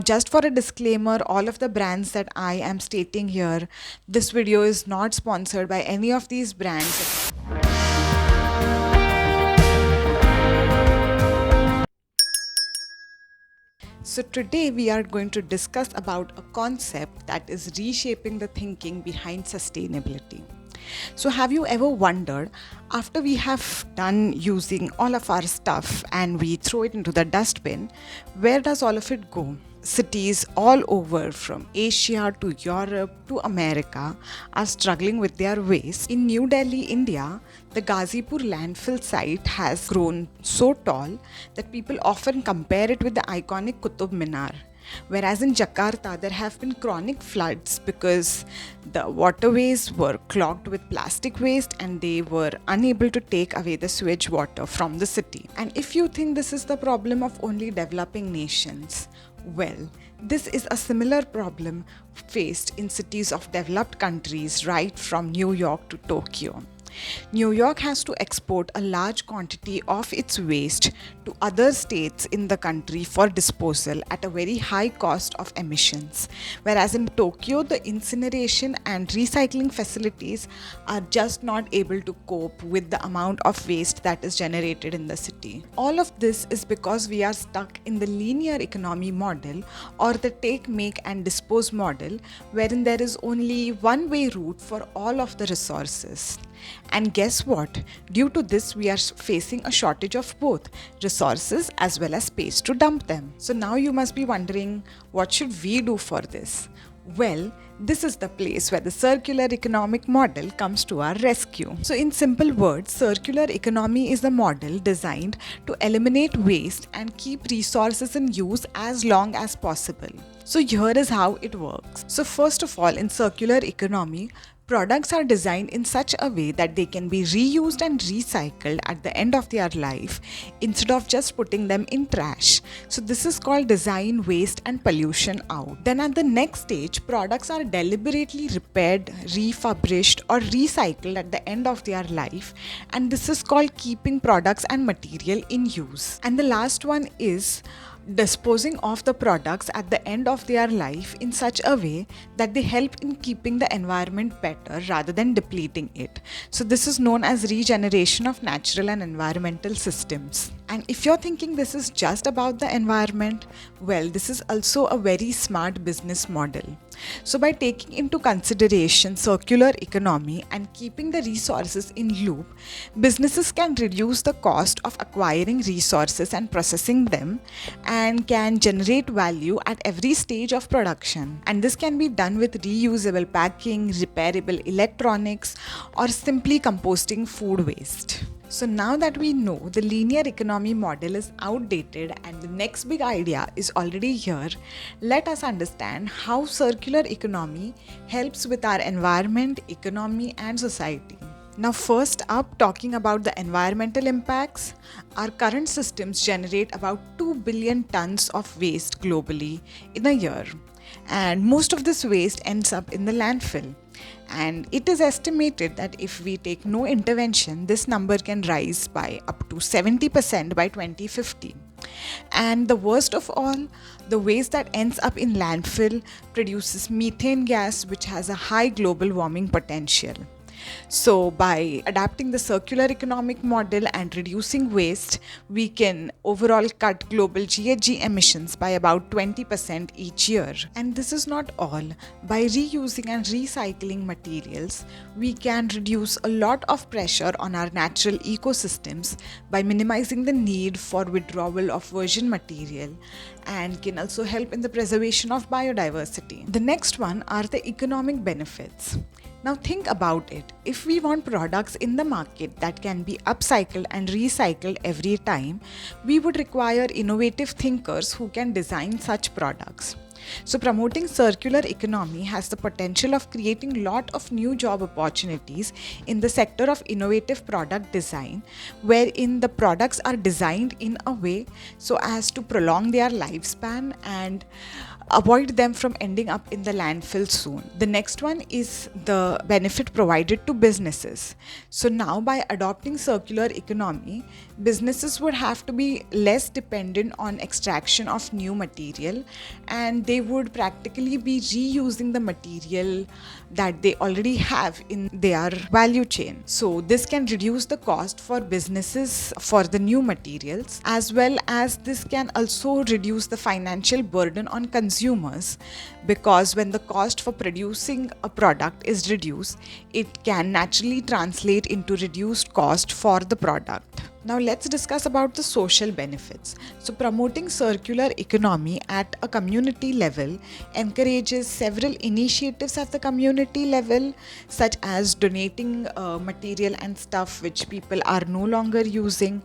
Just for a disclaimer, all of the brands that I am stating here, this video is not sponsored by any of these brands. So today we are going to discuss about a concept that is reshaping the thinking behind sustainability. So have you ever wondered, after we have done using all of our stuff and we throw it into the dustbin, where does all of it go? Cities all over from Asia to Europe to America are struggling with their waste. In New Delhi, India, the Ghazipur landfill site has grown so tall that people often compare it with the iconic Qutub Minar. Whereas in Jakarta, there have been chronic floods because the waterways were clogged with plastic waste and they were unable to take away the sewage water from the city. And if you think this is the problem of only developing nations, well, this is a similar problem faced in cities of developed countries right from New York to Tokyo. New York has to export a large quantity of its waste to other states in the country for disposal at a very high cost of emissions, whereas in Tokyo, the incineration and recycling facilities are just not able to cope with the amount of waste that is generated in the city. All of this is because we are stuck in the linear economy model or the take, make, and dispose model, wherein there is only one way route for all of the resources. And guess what? Due to this, we are facing a shortage of both resources as well as space to dump them. So now you must be wondering, what should we do for this? Well, this is the place where the circular economic model comes to our rescue. So in simple words, circular economy is a model designed to eliminate waste and keep resources in use as long as possible. So here is how it works. So first of all, in circular economy, products are designed in such a way that they can be reused and recycled at the end of their life instead of just putting them in trash. So this is called design, waste and pollution out. Then at the next stage, products are deliberately repaired, refurbished or recycled at the end of their life, and this is called keeping products and material in use. And the last one is disposing of the products at the end of their life in such a way that they help in keeping the environment better rather than depleting it. So this is known as regeneration of natural and environmental systems. And if you're thinking this is just about the environment, well, this is also a very smart business model. So by taking into consideration circular economy and keeping the resources in loop, businesses can reduce the cost of acquiring resources and processing them, and can generate value at every stage of production. And this can be done with reusable packaging, repairable electronics, or simply composting food waste. So now that we know the linear economy model is outdated and the next big idea is already here, let us understand how circular economy helps with our environment, economy, and society. Now first up, talking about the environmental impacts, our current systems generate about 2 billion tons of waste globally in a year. And most of this waste ends up in the landfill. And it is estimated that if we take no intervention, this number can rise by up to 70% by 2050. And the worst of all, the waste that ends up in landfill produces methane gas, which has a high global warming potential. So by adapting the circular economic model and reducing waste, we can overall cut global GHG emissions by about 20% each year. And this is not all. By reusing and recycling materials, we can reduce a lot of pressure on our natural ecosystems by minimizing the need for withdrawal of virgin material, and can also help in the preservation of biodiversity. The next one are the economic benefits. Now think about it. If we want products in the market that can be upcycled and recycled every time, we would require innovative thinkers who can design such products. So promoting circular economy has the potential of creating lot of new job opportunities in the sector of innovative product design, wherein the products are designed in a way so as to prolong their lifespan and avoid them from ending up in the landfill soon. The next one is the benefit provided to businesses. So now by adopting circular economy, businesses would have to be less dependent on extraction of new material, and they would practically be reusing the material that they already have in their value chain. So this can reduce the cost for businesses for the new materials, as well as this can also reduce the financial burden on consumers, because when the cost for producing a product is reduced, it can naturally translate into reduced cost for the product. Now let's discuss about the social benefits. So promoting circular economy at a community level encourages several initiatives at the community level, such as donating material and stuff which people are no longer using.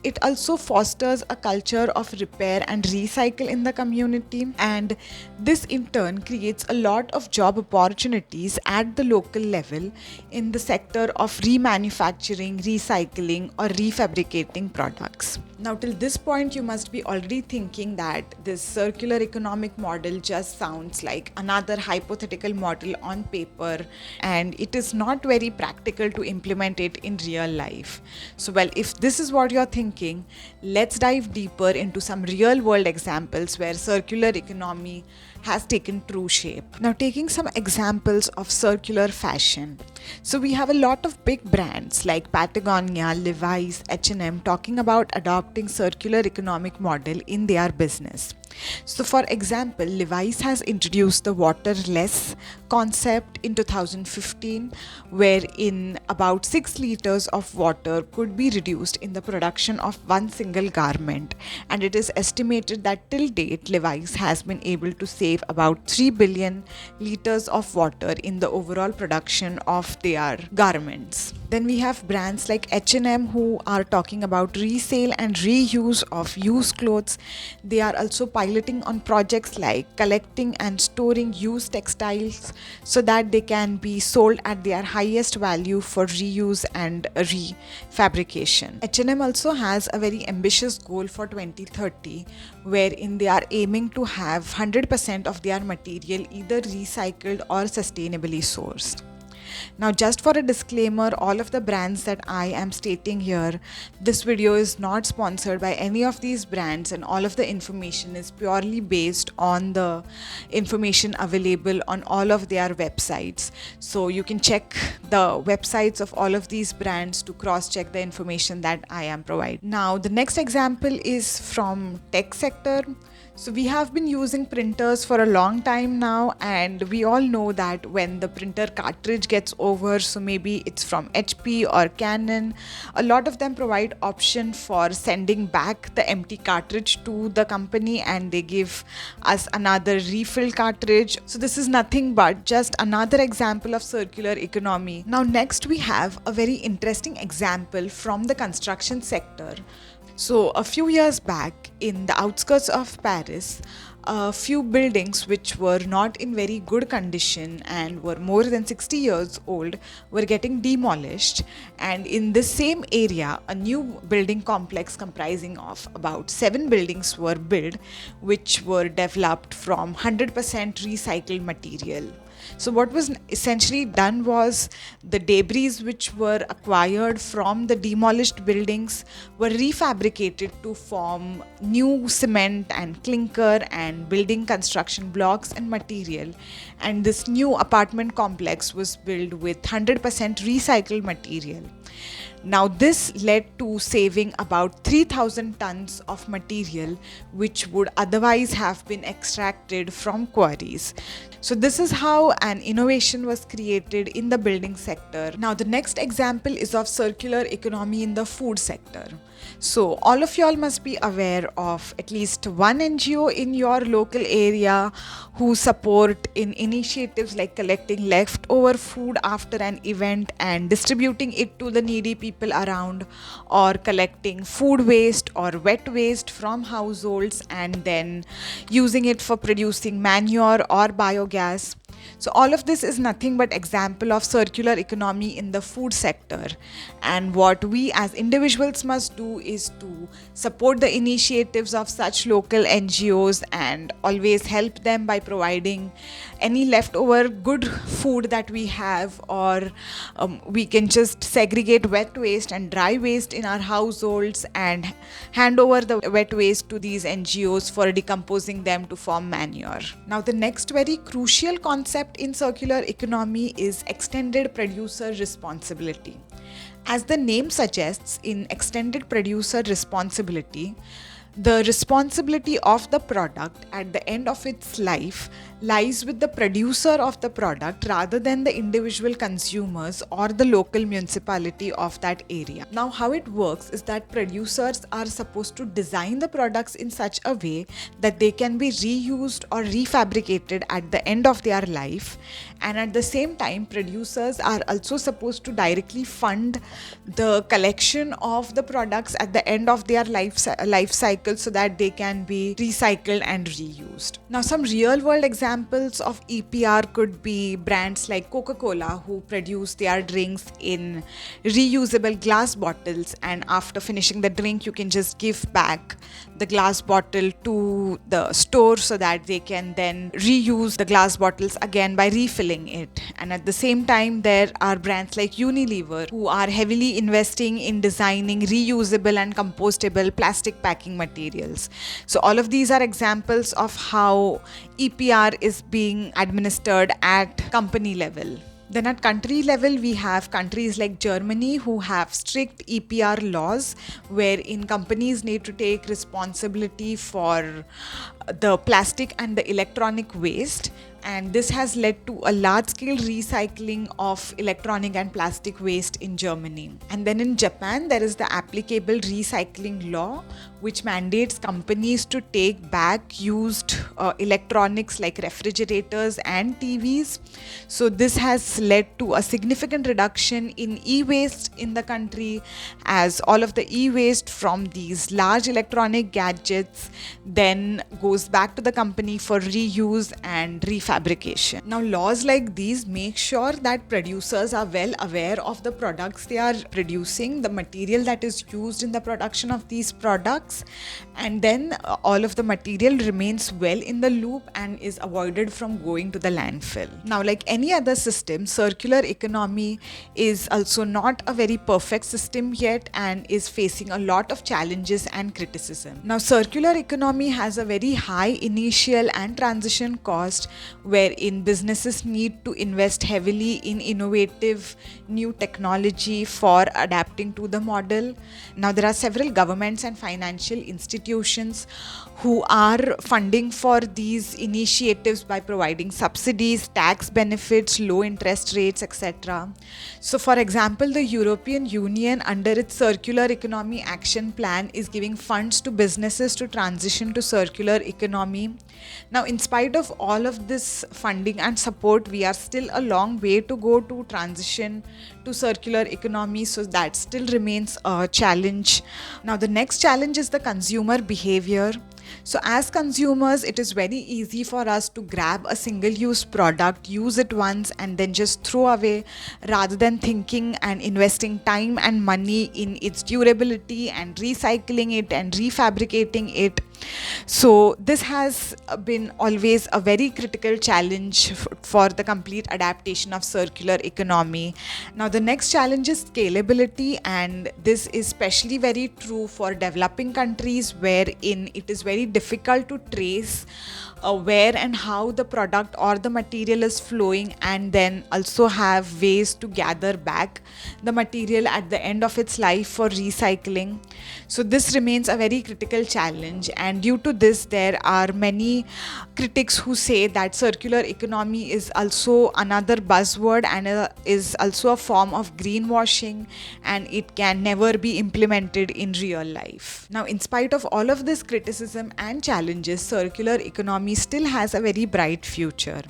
It also fosters a culture of repair and recycle in the community, and this in turn creates a lot of job opportunities at the local level in the sector of remanufacturing, recycling, or refabricating products. Now, till this point, you must be already thinking that this circular economic model just sounds like another hypothetical model on paper, and it is not very practical to implement it in real life. So, well, if this is what you're thinking, let's dive deeper into some real world examples where circular economy has taken true shape. Now, taking some examples of circular fashion. So we have a lot of big brands like Patagonia, Levi's, H&M talking about adopting circular economic model in their business. So for example, Levi's has introduced the waterless concept in 2015, wherein about 6 liters of water could be reduced in the production of one single garment, and it is estimated that till date Levi's has been able to save about 3 billion liters of water in the overall production of their garments. Then we have brands like H&M who are talking about resale and reuse of used clothes. They are also piloting on projects like collecting and storing used textiles so that they can be sold at their highest value for reuse and refabrication. H&M also has a very ambitious goal for 2030, wherein they are aiming to have 100% of their material either recycled or sustainably sourced. Now, just for a disclaimer, all of the brands that I am stating here, this video is not sponsored by any of these brands, and all of the information is purely based on the information available on all of their websites. So you can check the websites of all of these brands to cross-check the information that I am providing. Now, the next example is from tech sector. So we have been using printers for a long time now, and we all know that when the printer cartridge gets over, so maybe it's from HP or Canon, a lot of them provide option for sending back the empty cartridge to the company and they give us another refill cartridge. So this is nothing but just another example of circular economy. Now next we have a very interesting example from the construction sector. So a few years back in the outskirts of Paris, a few buildings which were not in very good condition and were more than 60 years old were getting demolished, and in this same area a new building complex comprising of about 7 buildings were built, which were developed from 100% recycled material. So what was essentially done was the debris which were acquired from the demolished buildings were refabricated to form new cement and clinker and building construction blocks and material, and this new apartment complex was built with 100% recycled material. Now this led to saving about 3,000 tons of material which would otherwise have been extracted from quarries. So this is how an innovation was created in the building sector. Now the next example is of circular economy in the food sector. So, all of y'all must be aware of at least one NGO in your local area who support in initiatives like collecting leftover food after an event and distributing it to the needy people around, or collecting food waste or wet waste from households and then using it for producing manure or biogas. So all of this is nothing but example of circular economy in the food sector. And what we as individuals must do is to support the initiatives of such local NGOs and always help them by providing any leftover good food that we have, or we can just segregate wet waste and dry waste in our households and hand over the wet waste to these NGOs for decomposing them to form manure. Now, the next very crucial concept in circular economy is extended producer responsibility. As the name suggests, in extended producer responsibility, the responsibility of the product at the end of its life lies with the producer of the product rather than the individual consumers or the local municipality of that area. Now, how it works is that producers are supposed to design the products in such a way that they can be reused or refabricated at the end of their life, and at the same time, producers are also supposed to directly fund the collection of the products at the end of their life cycle so that they can be recycled and reused. Now, some real world examples of EPR could be brands like Coca-Cola, who produce their drinks in reusable glass bottles, and after finishing the drink you can just give back the glass bottle to the store so that they can then reuse the glass bottles again by refilling it. And at the same time, there are brands like Unilever who are heavily investing in designing reusable and compostable plastic packing materials. So all of these are examples of how EPR is being administered at company level. Then at country level, we have countries like Germany who have strict EPR laws wherein companies need to take responsibility for the plastic and the electronic waste, and this has led to a large-scale recycling of electronic and plastic waste in Germany. And then in Japan, there is the applicable recycling law, which mandates companies to take back used electronics like refrigerators and TVs. So this has led to a significant reduction in e-waste in the country, as all of the e-waste from these large electronic gadgets then goes back to the company for reuse and refabrication. Now, laws like these make sure that producers are well aware of the products they are producing, the material that is used in the production of these products, and then all of the material remains well in the loop and is avoided from going to the landfill. Now, like any other system, circular economy is also not a very perfect system yet and is facing a lot of challenges and criticism. Now, circular economy has a very high initial and transition cost, wherein businesses need to invest heavily in innovative new technology for adapting to the model. Now, there are several governments and financial institutions who are funding for these initiatives by providing subsidies, tax benefits, low interest rates, etc. So, for example, the European Union, under its Circular Economy Action Plan, is giving funds to businesses to transition to circular economy. Now, in spite of all of this funding and support, we are still a long way to go to transition to circular economy, so that still remains a challenge. Now, the next challenge is the consumer behavior. So as consumers, it is very easy for us to grab a single-use product, use it once and then just throw away, rather than thinking and investing time and money in its durability and recycling it and refabricating it. So this has been always a very critical challenge for the complete adaptation of circular economy. Now, the next challenge is scalability, and this is especially very true for developing countries, wherein it is very difficult to trace where and how the product or the material is flowing, and then also have ways to gather back the material at the end of its life for recycling. So this remains a very critical challenge, and due to this there are many critics who say that circular economy is also another buzzword and is also a form of greenwashing, and it can never be implemented in real life. Now, in spite of all of this criticism and challenges, circular economy still has a very bright future.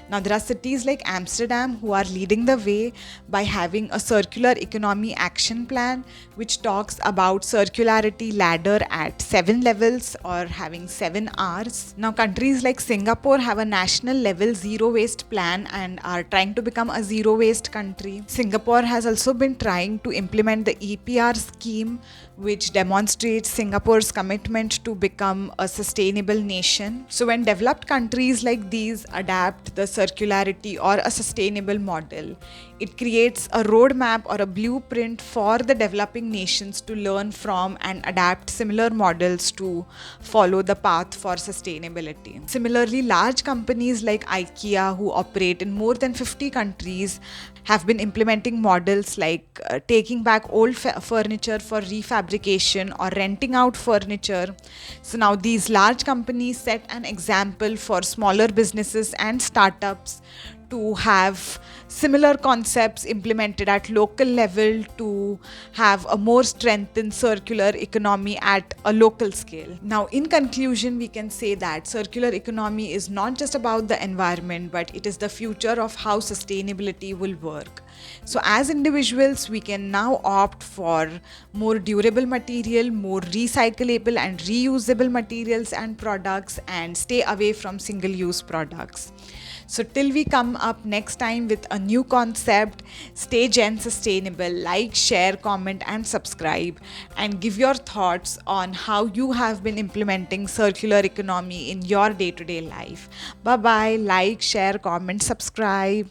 Now, there are cities like Amsterdam who are leading the way by having a circular economy action plan which talks about circularity ladder at 7 levels or having 7 R's. Now, countries like Singapore have a national level zero waste plan and are trying to become a zero waste country. Singapore has also been trying to implement the EPR scheme, which demonstrates Singapore's commitment to become a sustainable nation. So when developed countries like these adapt the circularity or a sustainable model, it creates a roadmap or a blueprint for the developing nations to learn from and adapt similar models to follow the path for sustainability. Similarly, large companies like IKEA, who operate in more than 50 countries, have been implementing models like taking back old furniture for refabrication or renting out furniture. So now these large companies set an example for smaller businesses and startups to have similar concepts implemented at local level to have a more strengthened circular economy at a local scale. Now, in conclusion, we can say that circular economy is not just about the environment, but it is the future of how sustainability will work. So as individuals, we can now opt for more durable material, more recyclable and reusable materials and products, and stay away from single-use products. So till we come up next time with a new concept, stay Gen Sustainable, like, share, comment and subscribe, and give your thoughts on how you have been implementing circular economy in your day-to-day life. Bye bye, like, share, comment, subscribe.